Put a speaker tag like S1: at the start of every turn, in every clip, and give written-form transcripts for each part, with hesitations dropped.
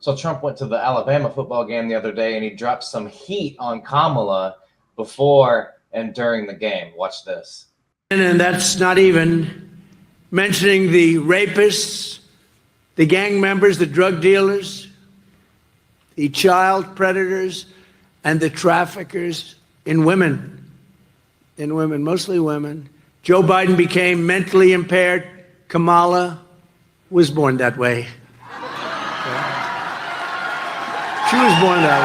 S1: So Trump went to the Alabama football game the other day and he dropped some heat on Kamala before and during the game. Watch this.
S2: And that's not even mentioning the rapists, the gang members, the drug dealers, the child predators, and the traffickers in women, mostly women. Joe Biden became mentally impaired. Kamala was born that way. She was born that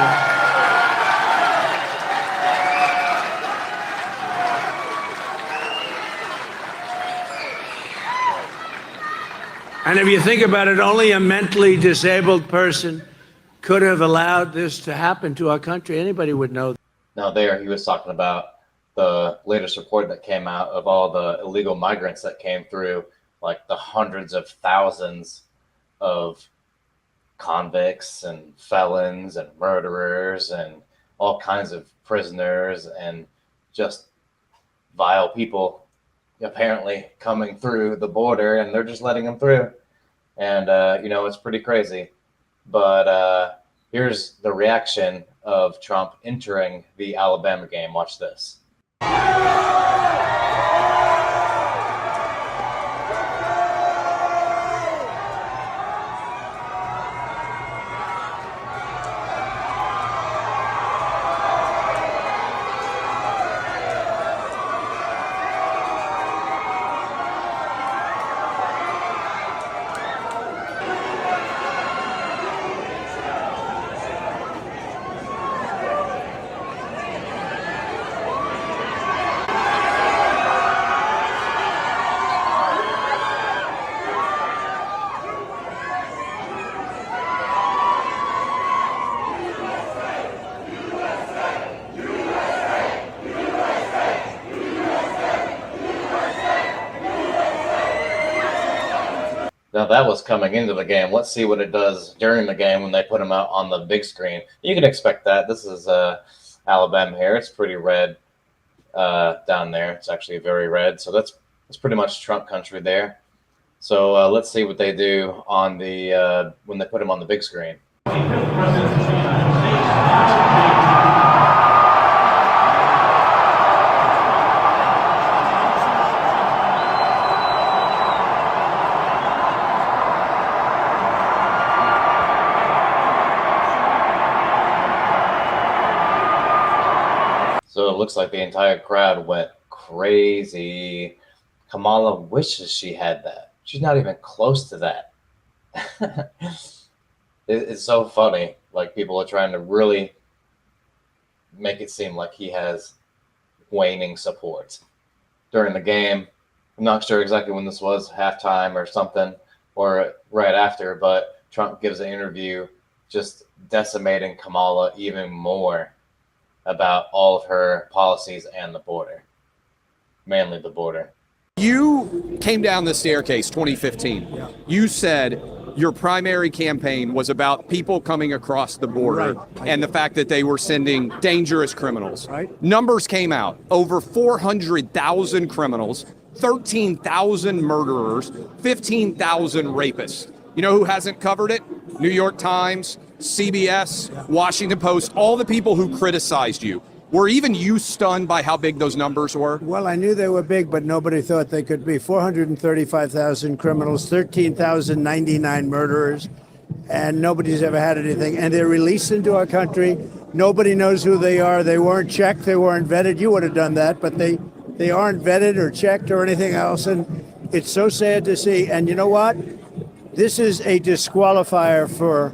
S2: way. And if you think about it, only a mentally disabled person could have allowed this to happen to our country. Anybody would know.
S1: Now there, he was talking about the latest report that came out of all the illegal migrants that came through, like the hundreds of thousands of convicts and felons and murderers and all kinds of prisoners and just vile people apparently coming through the border, and they're just letting them through. And, it's pretty crazy. But here's the reaction of Trump entering the Alabama game. Watch this. Now that was coming into the game. Let's see what it does during the game when they put him out on the big screen. You can expect that. This is Alabama here. It's pretty red down there. It's actually very red. So that's pretty much Trump country there. So let's see what they do on the when they put him on the big screen. So it looks like the entire crowd went crazy. Kamala wishes she had that. She's not even close to that. It's so funny. Like, people are trying to really make it seem like he has waning support during the game. I'm not sure exactly when this was, halftime or something, or right after, but Trump gives an interview just decimating Kamala even more about all of her policies and the border, mainly the border.
S3: You came down the staircase 2015. Yeah. You said your primary campaign was about people coming across the border, right, and the fact that they were sending dangerous criminals. Right. Numbers came out. Over 400,000 criminals, 13,000 murderers, 15,000 rapists. You know who hasn't covered it? New York Times, CBS, Washington Post, all the people who criticized you. Were even you stunned by how big those numbers were?
S2: Well, I knew they were big, but nobody thought they could be. 435,000 criminals, 13,099 murderers, and nobody's ever had anything. And they're released into our country. Nobody knows who they are. They weren't checked. They weren't vetted. You would have done that, but they aren't vetted or checked or anything else. And it's so sad to see. And you know what? This is a disqualifier for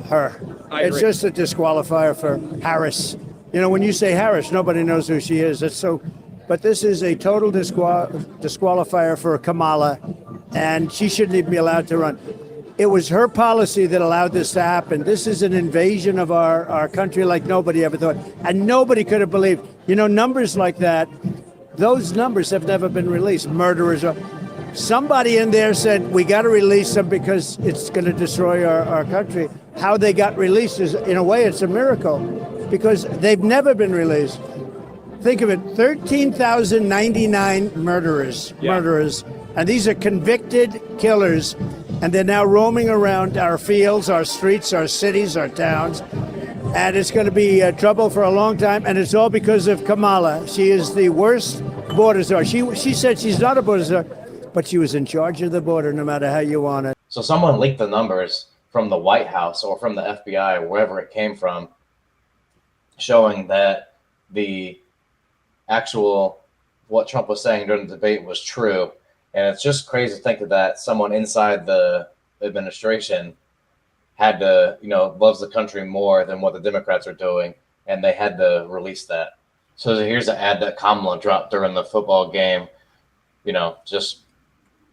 S2: her. It's just a disqualifier for Harris. You know, when you say Harris, nobody knows who she is. It's so, but this is a total disqualifier for Kamala, and she shouldn't even be allowed to run. It was her policy that allowed this to happen. This is an invasion of our country like nobody ever thought, and nobody could have believed. You know, numbers like that, those numbers have never been released. Murderers are. Somebody in there said, we got to release them because it's going to destroy our country. How they got released is, in a way, it's a miracle, because they've never been released. Think of it, 13,099 murderers, and these are convicted killers. And they're now roaming around our fields, our streets, our cities, our towns. And it's going to be trouble for a long time. And it's all because of Kamala. She is the worst border czar. She said she's not a border czar, but she was in charge of the border no matter how you want it.
S1: So someone leaked the numbers from the White House or from the FBI or wherever it came from, showing that the actual what Trump was saying during the debate was true. And it's just crazy to think that someone inside the administration had to, loves the country more than what the Democrats are doing, and they had to release that. So here's an ad that Kamala dropped during the football game, just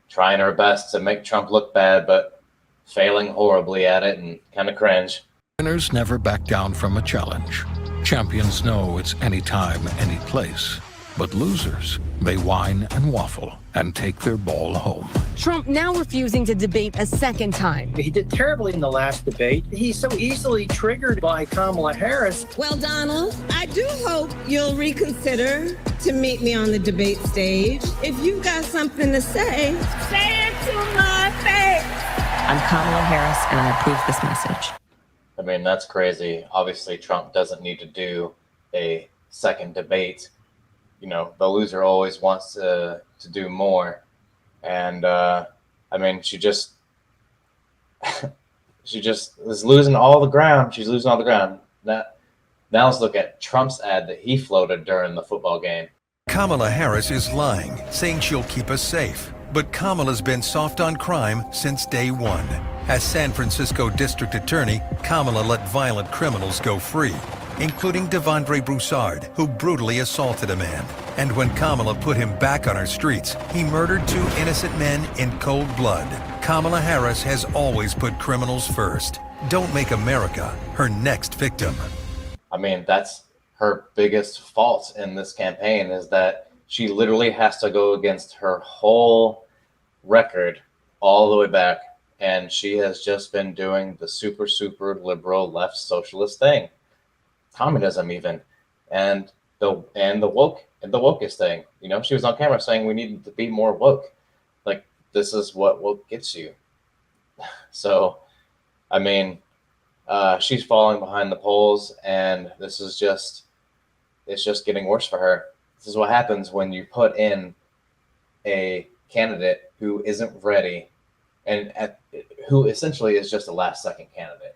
S1: trying her best to make Trump look bad, but failing horribly at it and kind of cringe.
S4: Winners never back down from a challenge. Champions know it's anytime, any place. But losers, they whine and waffle and take their ball home.
S5: Trump now refusing to debate a second time.
S6: He did terribly in the last debate. He's so easily triggered by Kamala Harris.
S7: Well, Donald, I do hope you'll reconsider to meet me on the debate stage. If you've got something to say it to my face.
S5: I'm Kamala Harris, and I approve this message.
S1: I mean, that's crazy. Obviously, Trump doesn't need to do a second debate. The loser always wants to do more. And, she just is losing all the ground. She's losing all the ground. Now let's look at Trump's ad that he floated during the football game.
S8: Kamala Harris is lying, saying she'll keep us safe. But Kamala's been soft on crime since day one. As San Francisco District Attorney, Kamala let violent criminals go free, including Devondre Broussard, who brutally assaulted a man. And when Kamala put him back on our streets, he murdered 2 innocent men in cold blood. Kamala Harris has always put criminals first. Don't make America her next victim.
S1: I mean, that's her biggest fault in this campaign, is that she literally has to go against her whole record all the way back. And she has just been doing the super, super liberal left socialist thing. Communism even, and the wokest thing. She was on camera saying we need to be more woke. Like, this is what woke gets you. So, she's falling behind the polls, and it's just getting worse for her. This is what happens when you put in a candidate who isn't ready, and who essentially is just a last-second candidate.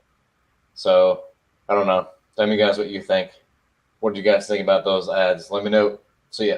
S1: So, I don't know. Tell me, guys, what you think. What did you guys think about those ads? Let me know. See ya.